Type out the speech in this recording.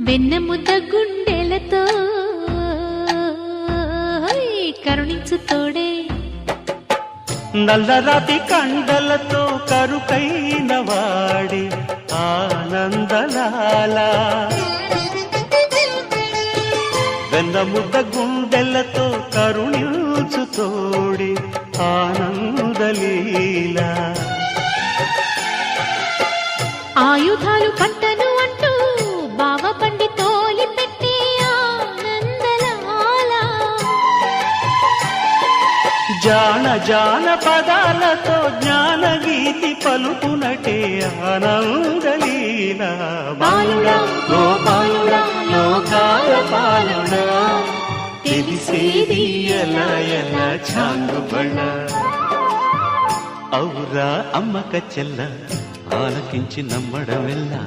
వెన్నెముద్ద గుండెలతో కరుణించు తోడే నల్లరాతి కండలతో కరుకైన వాడి ఆనందలాల వెన్నముద్ద గుండెలతో కరుణించు తోడి ఆనందలీల ఆయుధాలు పట్టను అంటూ బావ బండి తోలి పెట్టి ఆనందలాల జాన జాన పదాలతో జ్ఞానగీతి పలుకునటే ఆనందలీల బాలుడా ఓ బాలుడా లోకాల పాలుడా తెలిసేది ఎలా ఎలా చాంగుబళ్ళ ఔరా అమ్మక చెల్ల ఆలకించి నమ్మడమెల్లా